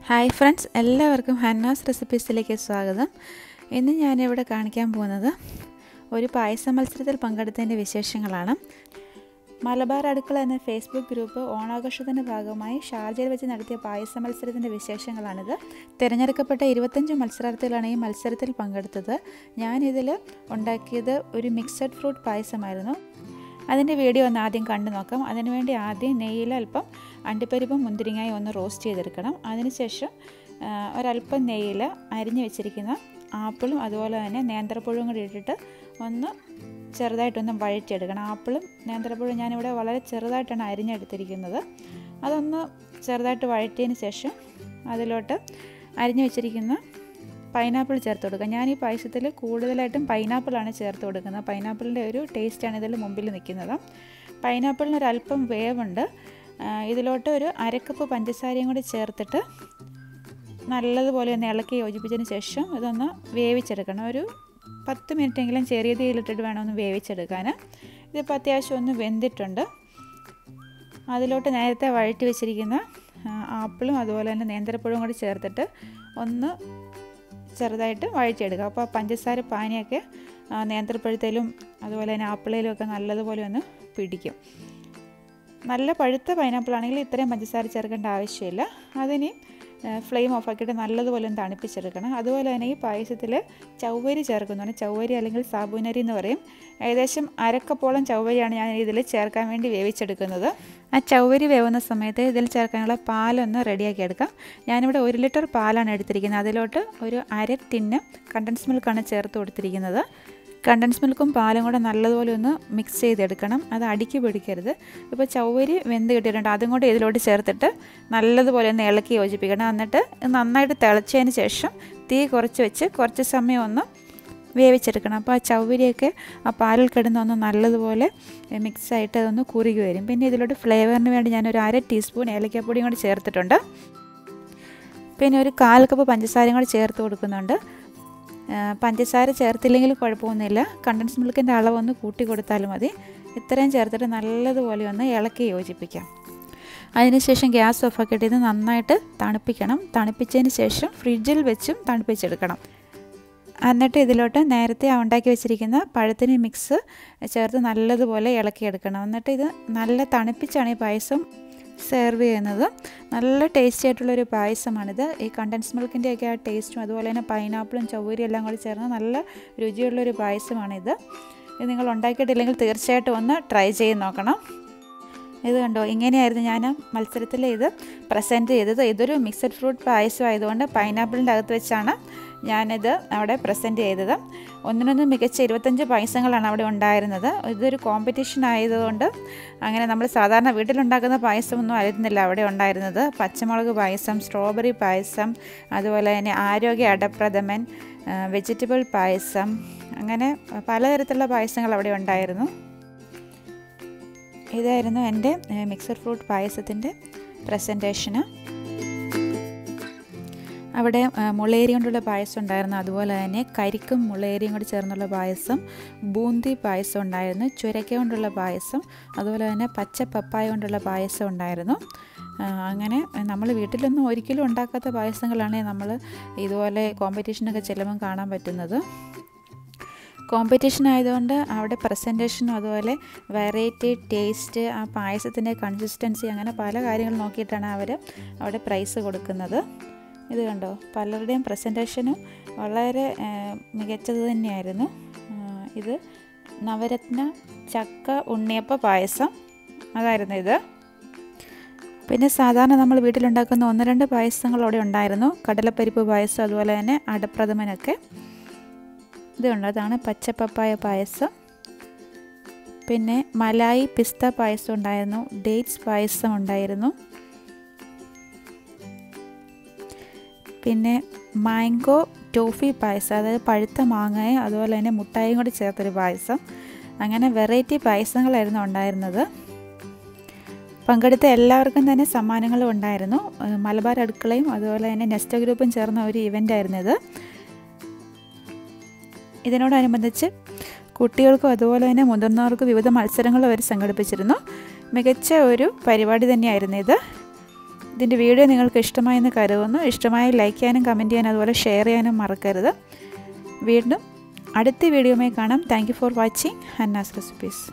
Hi friends, എല്ലാവർക്കും ഹന്നാസ് റെസിപ്പീസിലേക്ക് സ്വാഗതം. ഇന്ന് ഞാനിവിടെ കാണിക്കാൻ പോകുന്നത് ഒരു പായസ മത്സരത്തിൽ പങ്കെടുത്തതിൻ്റെ വിശേഷങ്ങളാണ്. മലബാർ അടുക്കള എന്ന ഫേസ്ബുക്ക് ഗ്രൂപ്പ് ഓണാഘോഷത്തിൻ്റെ ഭാഗമായി ഷാർജയിൽ വെച്ച് നടത്തിയ പായസ മത്സരത്തിൻ്റെ വിശേഷങ്ങളാണിത്. തിരഞ്ഞെടുക്കപ്പെട്ട 25 മത്സരാർത്ഥികളാണ് ഈ മത്സരത്തിൽ പങ്കെടുത്തത്. ഞാനിതിൽ ഉണ്ടാക്കിയത് ഒരു മിക്സഡ് ഫ്രൂട്ട് പായസമായിരുന്നു. അതിൻ്റെ വീഡിയോ ഒന്ന് ആദ്യം കണ്ടു നോക്കാം. അതിനുവേണ്ടി ആദ്യം നെയ്യിൽ അല്പം അണ്ടിപ്പരിപ്പും മുന്തിരിങ്ങയും ഒന്ന് റോസ്റ്റ് ചെയ്തെടുക്കണം. അതിനുശേഷം ഒരല്പം നെയ്യിൽ അരിഞ്ഞു വെച്ചിരിക്കുന്ന ആപ്പിളും അതുപോലെ തന്നെ നേന്ത്രപ്പഴവും കൂടി ഇട്ടിട്ട് ഒന്ന് ചെറുതായിട്ടൊന്ന് വഴറ്റിയെടുക്കണം. ആപ്പിളും നേന്ത്രപ്പഴവും ഞാനിവിടെ വളരെ ചെറുതായിട്ടാണ് അരിഞ്ഞെടുത്തിരിക്കുന്നത്. അതൊന്ന് ചെറുതായിട്ട് വഴറ്റിയതിന് ശേഷം അതിലോട്ട് അരിഞ്ഞു വെച്ചിരിക്കുന്ന പൈനാപ്പിൾ ചേർത്ത് കൊടുക്കുക. ഞാൻ ഈ പായസത്തിൽ കൂടുതലായിട്ടും പൈനാപ്പിളാണ് ചേർത്ത് കൊടുക്കുന്നത്. പൈനാപ്പിളിൻ്റെ ഒരു ടേസ്റ്റാണ് ഇതിൽ മുമ്പിൽ നിൽക്കുന്നത്. പൈനാപ്പിളിനൊരല്പം വേവുണ്ട്. ഇതിലോട്ട് ഒരു അരക്കപ്പ് പഞ്ചസാരയും കൂടി ചേർത്തിട്ട് നല്ലതുപോലെ ഒന്ന് ഇളക്കി യോജിപ്പിച്ചതിന് ശേഷം ഇതൊന്ന് വേവിച്ചെടുക്കണം. ഒരു 10 മിനിറ്റെങ്കിലും ചെറിയ തീയിലിട്ടിട്ട് വേണം ഒന്ന് വേവിച്ചെടുക്കാൻ. ഇതിപ്പോൾ അത്യാവശ്യം ഒന്ന് വെന്തിട്ടുണ്ട്. അതിലോട്ട് നേരത്തെ വഴറ്റി വെച്ചിരിക്കുന്ന ആപ്പിളും അതുപോലെ തന്നെ നേന്ത്രപ്പഴവും കൂടി ചേർത്തിട്ട് ഒന്ന് ചെറുതായിട്ട് വഴറ്റിയെടുക്കുക. അപ്പോൾ പഞ്ചസാര പാനിയൊക്കെ നേന്ത്രപ്പഴത്തിലും അതുപോലെ തന്നെ ആപ്പിളിലും ഒക്കെ നല്ലതുപോലെ ഒന്ന് പിടിക്കും. നല്ല പഴുത്ത പൈനാപ്പിൾ ആണെങ്കിൽ ഇത്രയും പഞ്ചസാര ചേർക്കേണ്ട ആവശ്യമില്ല. അതിന് ഫ്ലെയിം ഓഫാക്കിയിട്ട് നല്ലതുപോലെ ഒന്ന് തണുപ്പിച്ചെടുക്കണം. അതുപോലെ തന്നെ ഈ പായസത്തിൽ ചവ്വരി ചേർക്കുന്നുണ്ട്. ചവ്വരി അല്ലെങ്കിൽ സാബുനരി എന്ന് പറയും. ഏകദേശം അരക്കപ്പോളം ചവ്വരിയാണ് ഞാൻ ഇതിൽ ചേർക്കാൻ വേണ്ടി വേവിച്ചെടുക്കുന്നത്. ആ ചവ്വരി വേവുന്ന സമയത്ത് ഇതിൽ ചേർക്കാനുള്ള പാലൊന്ന് റെഡിയാക്കി എടുക്കാം. ഞാനിവിടെ 1 ലിറ്റർ പാലാണ് എടുത്തിരിക്കുന്നത്. അതിലോട്ട് ഒരു അര ടിന്ന് കണ്ടൻസ് മിൽക്കാണ് ചേർത്ത് കൊടുത്തിരിക്കുന്നത്. കണ്ടൻസ് മിൽക്കും പാലും കൂടെ നല്ലതുപോലെ ഒന്ന് മിക്സ് ചെയ്തെടുക്കണം. അത് അടിക്ക് പിടിക്കരുത്. ഇപ്പോൾ ചവ്വരി വെന്ത് കിട്ടിയിട്ടുണ്ട്. അതും കൂടെ ഇതിലോട്ട് ചേർത്തിട്ട് നല്ലതുപോലെ ഒന്ന് ഇളക്കി യോജിപ്പിക്കണം. എന്നിട്ട് നന്നായിട്ട് തിളച്ചതിന് ശേഷം തീ കുറച്ച് വെച്ച് കുറച്ച് സമയം ഒന്ന് വേവിച്ചെടുക്കണം. അപ്പോൾ ആ ചവ്വരിയൊക്കെ ആ പാലിൽ കിടന്നൊന്ന് നല്ലതുപോലെ മിക്സായിട്ട് അതൊന്ന് കുറുകി വരും. പിന്നെ ഇതിലോട്ട് ഫ്ലേവറിന് വേണ്ടി ഞാനൊരു 1/2 ടീസ്പൂൺ ഏലക്കാപ്പൊടിയും കൂടി ചേർത്തിട്ടുണ്ട്. പിന്നെ ഒരു 1/4 കപ്പ് പഞ്ചസാരയും കൂടി ചേർത്ത് കൊടുക്കുന്നുണ്ട്. പഞ്ചസാര ചേർത്തില്ലെങ്കിൽ കുഴപ്പമൊന്നുമില്ല. കണ്ടൻസ് മിൽക്കിൻ്റെ അളവൊന്ന് കൂട്ടി കൊടുത്താലും മതി. ഇത്രയും ചേർത്തിട്ട് നല്ലതുപോലെ ഒന്ന് ഇളക്കി യോജിപ്പിക്കാം. അതിനുശേഷം ഗ്യാസ് ഓഫാക്കിയിട്ട് ഇത് നന്നായിട്ട് തണുപ്പിക്കണം. തണുപ്പിച്ചതിന് ശേഷം ഫ്രിഡ്ജിൽ വെച്ചും തണുപ്പിച്ചെടുക്കണം. എന്നിട്ട് ഇതിലോട്ട് നേരത്തെ ഉണ്ടാക്കി വെച്ചിരിക്കുന്ന പഴത്തിന് മിക്സ് ചേർത്ത് നല്ലതുപോലെ ഇളക്കിയെടുക്കണം. എന്നിട്ട് ഇത് നല്ല തണുപ്പിച്ചാണ് ഈ പായസം സെർവ് ചെയ്യുന്നത്. നല്ല ടേസ്റ്റി ആയിട്ടുള്ളൊരു പായസമാണിത്. ഈ കണ്ടൻസ് മിൽക്കിൻ്റെയൊക്കെ ആ ടേസ്റ്റും അതുപോലെ തന്നെ പൈനാപ്പിളും ചവ്വരിയും എല്ലാം കൂടി ചേർന്ന് നല്ല രുചിയുള്ളൊരു പായസമാണിത്. ഇത് നിങ്ങൾ ഉണ്ടാക്കിയിട്ടില്ലെങ്കിൽ തീർച്ചയായിട്ടും ഒന്ന് ട്രൈ ചെയ്ത് നോക്കണം. ഇത് കണ്ടോ, ഇങ്ങനെയായിരുന്നു ഞാൻ മത്സരത്തിൽ ഇത് പ്രസൻറ്റ് ചെയ്തത്. ഇതൊരു മിക്സഡ് ഫ്രൂട്ട് പായസം ആയതുകൊണ്ട് പൈനാപ്പിളിൻ്റെ അകത്ത് വെച്ചാണ് ഞാനിത് അവിടെ പ്രസൻറ്റ് ചെയ്തത്. ഒന്നിനൊന്നും മികച്ച 25 പായസങ്ങളാണ് അവിടെ ഉണ്ടായിരുന്നത്. ഇതൊരു കോമ്പറ്റീഷൻ ആയതുകൊണ്ട് അങ്ങനെ നമ്മൾ സാധാരണ വീട്ടിലുണ്ടാക്കുന്ന പായസമൊന്നും ആയിരുന്നില്ല അവിടെ ഉണ്ടായിരുന്നത്. പച്ചമുളക് പായസം, സ്ട്രോബെറി പായസം, അതുപോലെ തന്നെ ആരോഗ്യ അടപ്രഥമൻ, വെജിറ്റബിൾ പായസം, അങ്ങനെ പലതരത്തിലുള്ള പായസങ്ങൾ അവിടെ ഉണ്ടായിരുന്നു. ഇതായിരുന്നു എൻ്റെ മിക്സഡ് ഫ്രൂട്ട് പായസത്തിൻ്റെ പ്രസൻറ്റേഷന്. അവിടെ മുളേരി കൊണ്ടുള്ള പായസം ഉണ്ടായിരുന്നു. അതുപോലെ തന്നെ കരിക്കും മുളേരിയും കൂടി ചേർന്നുള്ള പായസം, ബൂന്തി പായസം ഉണ്ടായിരുന്നു, ചുരക്ക കൊണ്ടുള്ള പായസം, അതുപോലെ തന്നെ പച്ച പപ്പായ കൊണ്ടുള്ള പായസം ഉണ്ടായിരുന്നു. അങ്ങനെ നമ്മൾ വീട്ടിലൊന്നും ഒരിക്കലും ഉണ്ടാക്കാത്ത പായസങ്ങളാണ് നമ്മൾ ഇതുപോലെ കോമ്പറ്റീഷനൊക്കെ ചെല്ലുമ്പം കാണാൻ പറ്റുന്നത്. കോമ്പറ്റീഷൻ ആയതുകൊണ്ട് അവിടെ പ്രസൻറ്റേഷനും അതുപോലെ വെറൈറ്റി, ടേസ്റ്റ്, ആ പായസത്തിൻ്റെ കൺസിസ്റ്റൻസി, അങ്ങനെ പല കാര്യങ്ങൾ നോക്കിയിട്ടാണ് അവർ അവിടെ പ്രൈസ് കൊടുക്കുന്നത്. ഇത് കണ്ടോ, പലരുടെയും പ്രസൻറ്റേഷനും വളരെ മികച്ചത് തന്നെയായിരുന്നു. ഇത് നവരത്ന ചക്ക ഉണ്ണിയപ്പ പായസം അതായിരുന്നു ഇത്. പിന്നെ സാധാരണ നമ്മൾ വീട്ടിലുണ്ടാക്കുന്ന 1-2 പായസങ്ങൾ അവിടെ ഉണ്ടായിരുന്നു. കടലപ്പരിപ്പ് പായസം, അതുപോലെ തന്നെ അടപ്രഥമനൊക്കെ. ഇതുണ്ട്, അതാണ് പച്ചപ്പപ്പായ പായസം. പിന്നെ മലായി പിസ്ത പായസം ഉണ്ടായിരുന്നു, ഡേറ്റ്സ് പായസം ഉണ്ടായിരുന്നു, പിന്നെ മാംഗോ ടോഫി പായസം, അതായത് പഴുത്ത മാങ്ങയും അതുപോലെ തന്നെ മുട്ടായും കൂടി ചേർത്തൊരു പായസം. അങ്ങനെ വെറൈറ്റി പായസങ്ങളായിരുന്നു ഉണ്ടായിരുന്നത്. പങ്കെടുത്ത എല്ലാവർക്കും തന്നെ സമ്മാനങ്ങളും ഉണ്ടായിരുന്നു. മലബാർ അടുക്കളയും അതുപോലെ തന്നെ നെസ്റ്റോ ഗ്രൂപ്പും ചേർന്ന ഒരു ഇവൻ്റായിരുന്നു ഇത്. ഇതിനോടനുബന്ധിച്ച് കുട്ടികൾക്കും അതുപോലെ തന്നെ മുതിർന്നവർക്കും വിവിധ മത്സരങ്ങൾ അവർ സംഘടിപ്പിച്ചിരുന്നു. മികച്ച ഒരു പരിപാടി തന്നെയായിരുന്നു ഇത്. ഇതിൻ്റെ വീഡിയോ നിങ്ങൾക്ക് ഇഷ്ടമായെന്ന് കരുതുന്നു. ഇഷ്ടമായി ലൈക്ക് ചെയ്യാനും കമൻറ്റ് ചെയ്യാനും അതുപോലെ ഷെയർ ചെയ്യാനും മറക്കരുത്. വീണ്ടും അടുത്ത വീഡിയോയുമായി കാണാം. Thank you for watching Hanna's recipes.